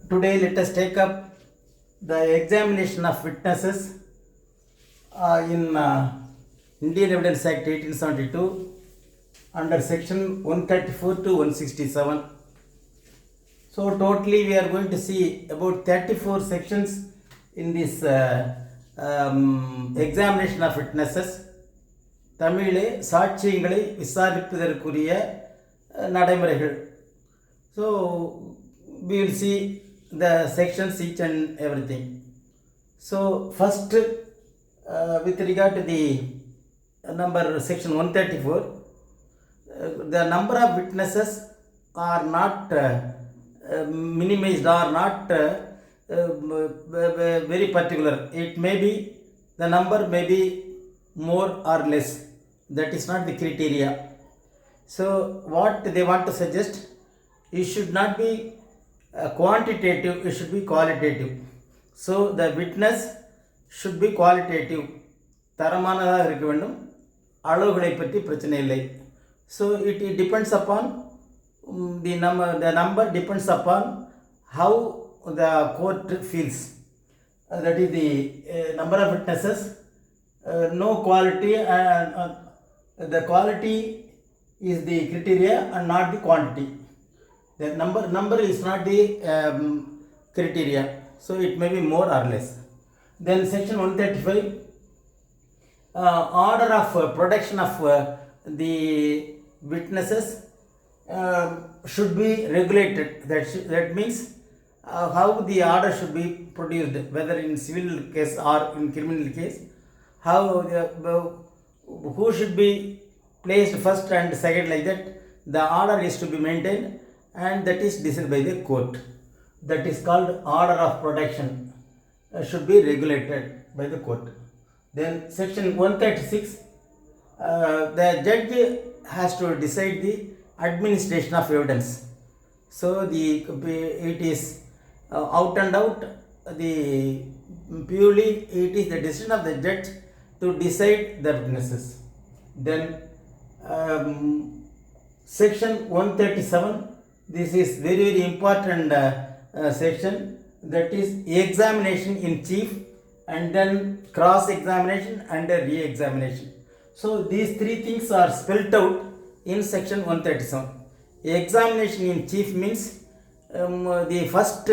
Today let us take up the examination of witnesses in Indian Evidence Act 1872 under section 134 to 167. So totally we are going to see about 34 sections in this examination of witnesses. தமிழிலே சாட்சியங்களை விசாரிப்பதற்குரிய நடைமுறைகள். So we will see the sections each and everything. So first with regard to the number section 134, the number of witnesses are not minimized or not very particular. It may be, the number may be more or less. That is not the criteria. So what they want to suggest, it should not be quantitative, it should be qualitative. So the witness should be qualitative. தரமானதாக இருக்க வேண்டும், அளவுகளை பற்றி பிரச்சனை இல்லை. So it depends upon the number depends upon how the court feels. That is the number of witnesses. No quality, the quality is the criteria and not the quantity. The number is not the criteria, so it may be more or less. Then section 135, order of production of the witnesses should be regulated. That means how the order should be produced, whether in civil case or in criminal case, how who should be placed first and second, like that. The order is to be maintained, and that is decided by the court. That is called order of production, should be regulated by the court. Then section 136, the judge has to decide the administration of evidence. So it is out and out, the purely it is the decision of the judge to decide the witnesses. Then section 137, this is very very important section, that is examination in chief, and then cross examination and re-examination. So these three things are spelled out in section 137. Examination in chief means the first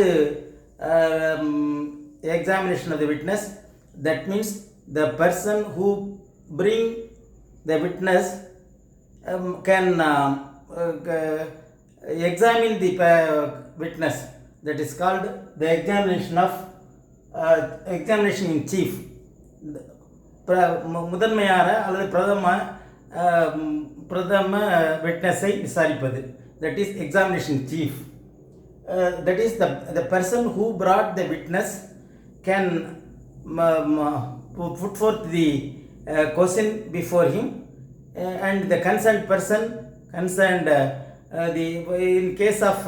examination of the witness. That means the person who bring the witness can examine the witness. That is called the examination in chief. முதன்மையான அல்லது பிரதம விட்னஸை விசாரிப்பது. That is examination chief. That is the person who brought the witness can put forth the question before him, and the concerned person, in case of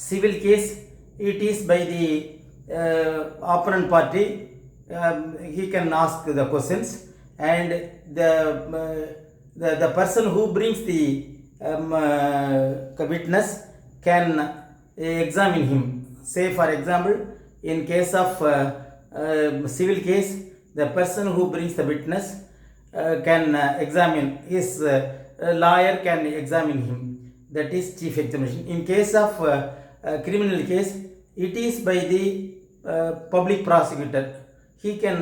civil case, it is by the opponent party. He can ask the questions, and the person who brings the witness can examine him. Say for example, in case of civil case, the person who brings the witness can examine, his lawyer can examine him. That is chief examination. In case of criminal case, it is by the public prosecutor. He can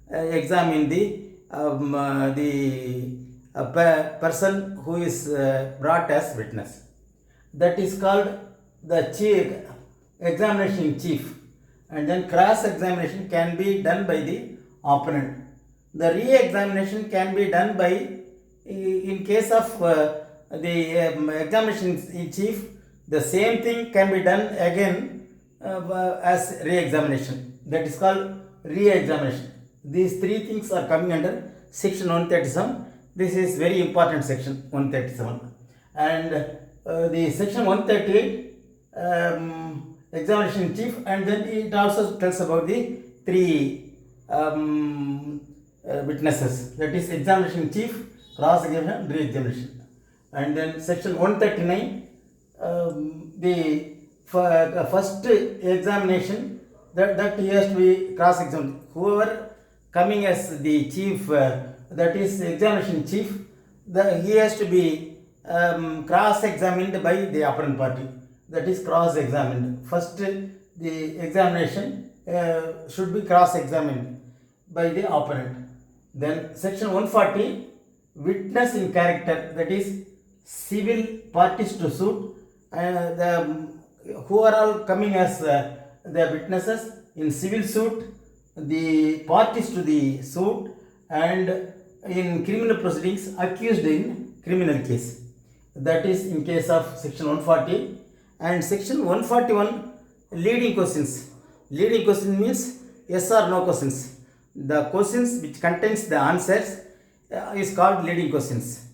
examine the person who is brought as witness. That is called the chief examination in chief. And then cross examination can be done by the opponent. The re-examination can be done by, in case of the examination in chief, the same thing can be done again as re-examination. That is called re-examination. These three things are coming under section 137. This is very important section 137. And the section 138, examination in chief, and then it also tells about the three witnesses. That is examination in chief, cross examination, re-examination. And then section 139, the first examination, that he has to be cross-examined. Whoever coming as the chief, that is examination chief, he has to be cross-examined by the opponent party. That is cross-examined. First, the examination should be cross-examined by the opponent. Then section 140, witness in character, that is civil parties to suit, who are all coming as the witnesses in civil suit, the parties to the suit, and in criminal proceedings accused in criminal case. That is in case of section 140. And section 141, leading questions. Leading question means yes or no questions. The questions which contains the answers is called leading questions.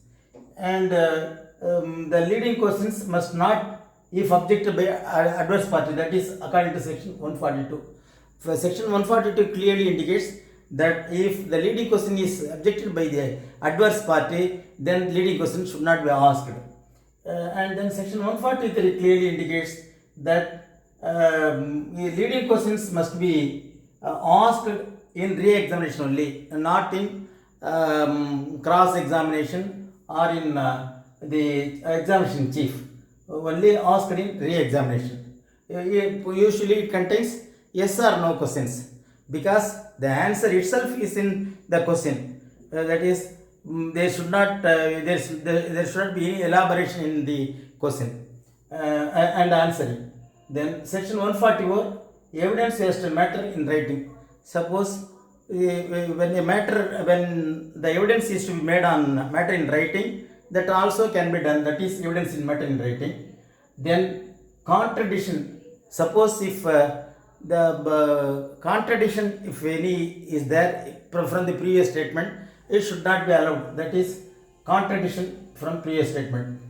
And the leading questions must not, if objected by adverse party, that is according to section 142. For section 142 clearly indicates that if the leading question is objected by the adverse party, then leading question should not be asked. And then section 143 clearly indicates that leading questions must be asked in re-examination only, not in cross-examination or in the examination chief. Only asked in re-examination. Usually it contains yes or no questions, because the answer itself is in the question. That is, there should not there should not be any elaboration in the question and answering. Then section 144, evidence has to matter in writing. Suppose when the evidence is to be made on matter in writing, that also can be done. That is evidence in matter in writing. Then contradiction. Suppose if the contradiction, if any is there from the previous statement, it should not be allowed. That is contradiction from previous statement.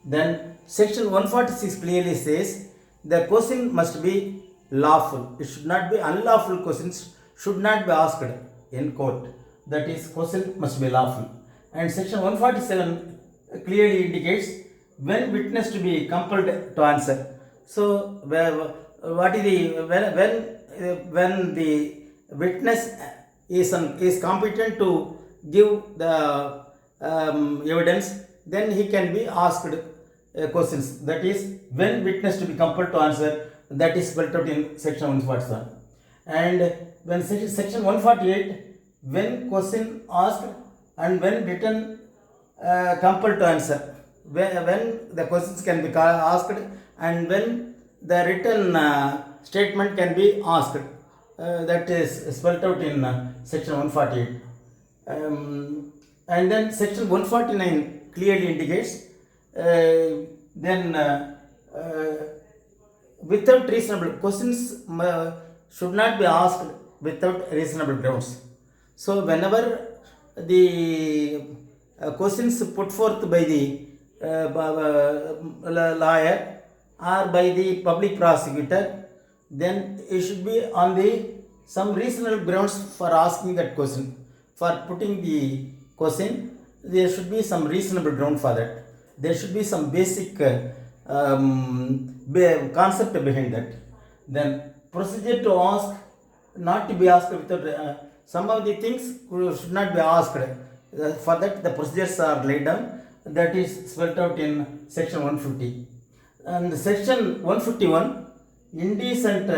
Then section 146 clearly says the question must be lawful. It should not be unlawful. Questions should not be asked in court. That is, question must be lawful. And section 147 clearly indicates when witness to be compelled to answer. So what is the when the witness is competent to give the evidence, then he can be asked questions. That is, when witness to be compelled to answer, that is spelled out in section 147. And when section 148, when question asked and when written compelled to answer, when the questions can be asked and when the written statement can be asked, that is spelled out in section 148. And then section 149 clearly indicates without reasonable questions should not be asked without reasonable grounds. So whenever the questions put forth by the lawyer or by the public prosecutor, then it should be on some reasonable grounds for asking that question. For putting the question, there should be some reasonable ground for that. There should be some basic concept behind that. Then procedure to ask, not to be asked without some of the things should not be asked. For that the procedures are laid down. That is spelled out in section 150. And section 151, indecent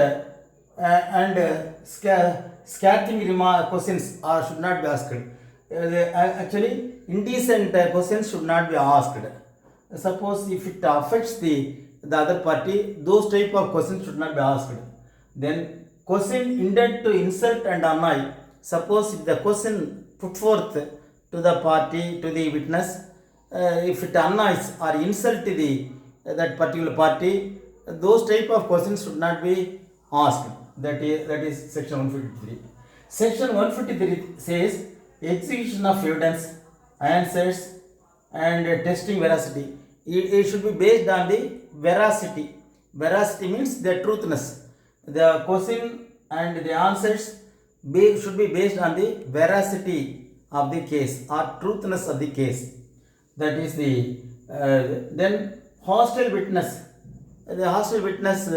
and scathing questions should not be asked. Actually, indecent questions should not be asked. Suppose if it affects the other party, those type of questions should not be asked. Then question intended to insult and annoy. Suppose if the question put forth to the party, to the witness, if it annoys or insult that particular party, those type of questions should not be asked. That is section 153. Section 153 says execution of evidence, answers, and testing veracity. It should be based on the veracity. Veracity means the truthness. The question and the answers should be based on the veracity of the case or truthness of the case. That is the then hostile witness. the hostile witness,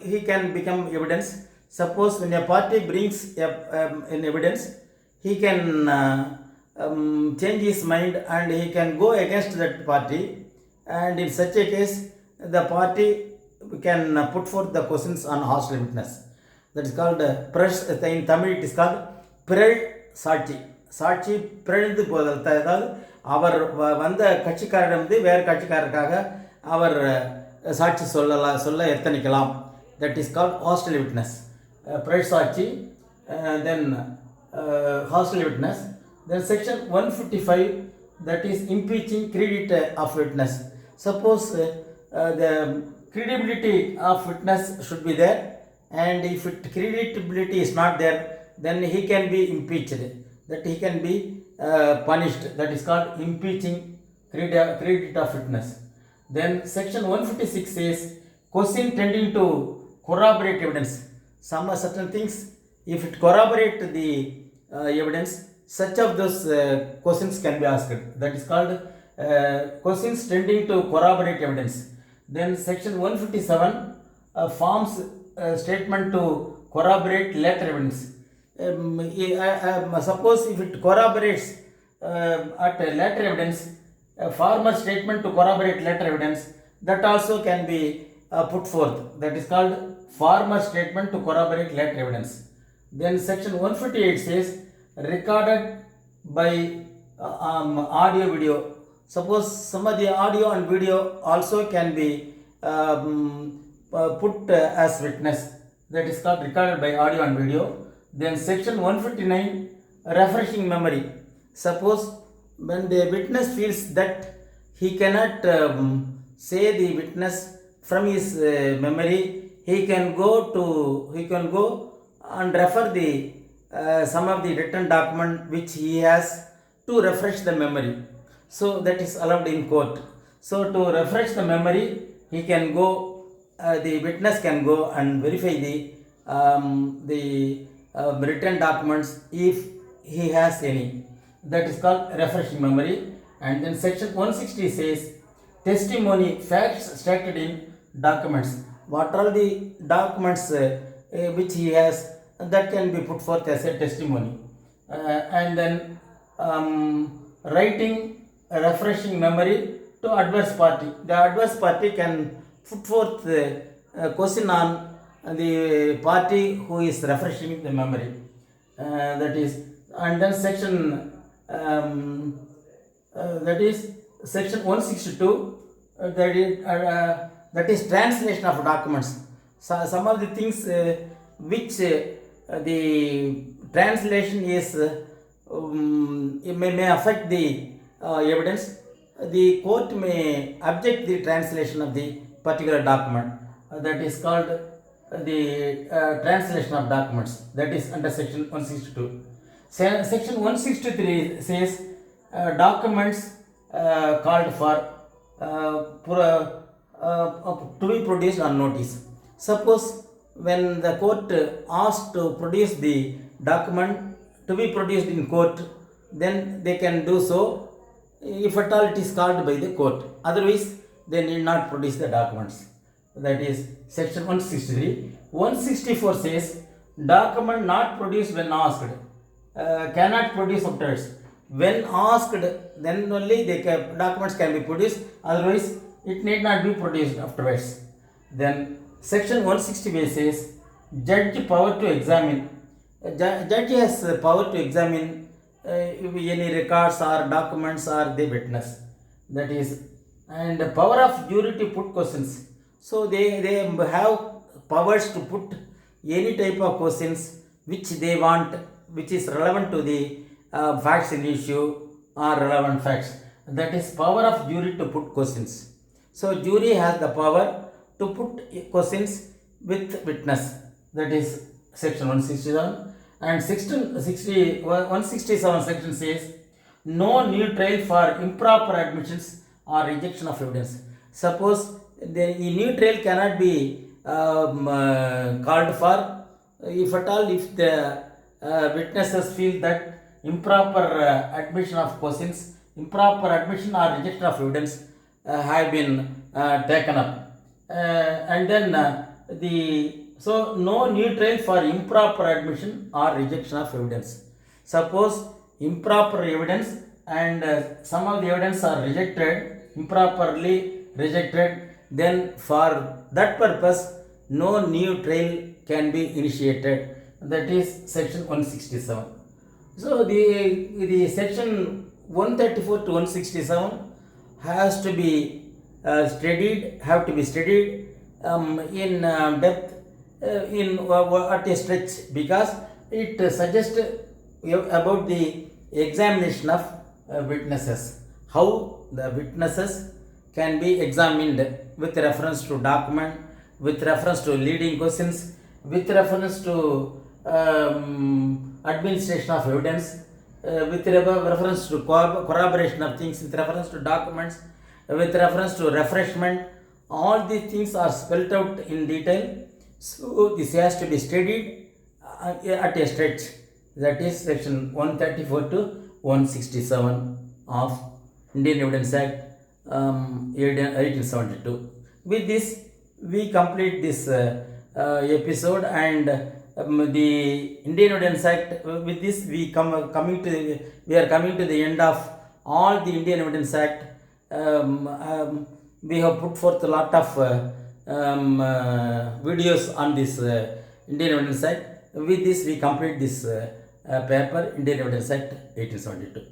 he can become evidence. Suppose when a party brings an evidence, he can change his mind and he can go against that party, and in such a case the party can put forth the questions on hostile witness. That is called in Tamil it is called பிறழ் சாட்சி. சாட்சி பிறழ்ந்து போதல், அதாவது அவர் வந்த கட்சிக்காரரிடமிருந்து வேறு கட்சிக்காரருக்காக அவர் சாட்சி சொல்ல எத்தனிக்கலாம். That is called hostile witness. பிறழ் சாட்சி, then hostile witness. Then section 155, that is impeaching credit of witness. Suppose the credibility of witness should be there, and if credibility is not there, then he can be impeached, that he can be punished. That is called impeaching credit of witness. Then section 156 says question tending to corroborate evidence. Some certain things, if it corroborate the evidence, such of those questions can be asked. That is called questions tending to corroborate evidence. Then section 157 forms statement to corroborate later evidence. Suppose if it corroborates at later evidence, a former statement to corroborate later evidence, that also can be put forth. That is called former statement to corroborate later evidence. Then section 158 says recorded by audio video. Suppose some of the audio and video also can be put as witness. That is called recorded by audio and video. Then section 159 refreshing memory. Suppose when the witness feels that he cannot say the witness from his memory, he can go and refer the some of the written document which he has to refresh the memory. So that is allowed in court. So to refresh the memory, he can go, the witness can go and verify the written documents if he has any. That is called refreshing memory. And then section 160 says testimony, facts stated in documents. What are the documents which he has, that can be put forth as a testimony. And then writing refreshing memory to adverse party. The adverse party can put forth a question on the party who is refreshing the memory. That is, and then section that is section 162, that is translation of documents. So some of the things which the translation is it may affect the evidence. The court may object the translation of the particular document. That is called the translation of documents. That is under section 162. Section 163 says documents called for to be produced on notice. Suppose when the court asked to produce the document to be produced in court, then they can do so if at all it is called by the court. Otherwise, they need not produce the documents. That is section 163. 164 says document not produced when asked, cannot produce afterwards. When asked, then only the documents can be produced. Otherwise, it need not be produced afterwards. Then section 165 says judge power to examine. Judge has power to examine any records or documents or the witness. That is, and the power of jury to put questions. So they have powers to put any type of questions which they want, which is relevant to the facts in issue or relevant facts. That is power of jury to put questions. So jury has the power to put questions with witness. That is section 167. And 167 section says no new trial for improper admissions or rejection of evidence. Suppose the new trial cannot be called for if at all, if the witnesses feel that improper admission of questions, improper admission or rejection of evidence have been taken up. And then so no new trial for improper admission or rejection of evidence. Suppose improper evidence and some of the evidence are rejected, improperly rejected, then for that purpose no new trial can be initiated. That is section 167. So the section 134 to 167 has to be have to be studied in depth at a stretch, because it suggests about the examination of witnesses, how the witnesses can be examined with reference to document, with reference to leading questions, with reference to administration of evidence, with reference to corroboration of things, with reference to documents, with reference to refreshment. All these things are spelled out in detail. So this has to be studied at a stretch. That is section 134 to 167 of Indian Evidence Act 1872. With this, we complete this episode, and the Indian Evidence Act. With this, we are coming to the end of all the Indian Evidence Act. We have put forth a lot of videos on this Indian Evidence Act. With this, we complete this paper, Indian Evidence Act 1872.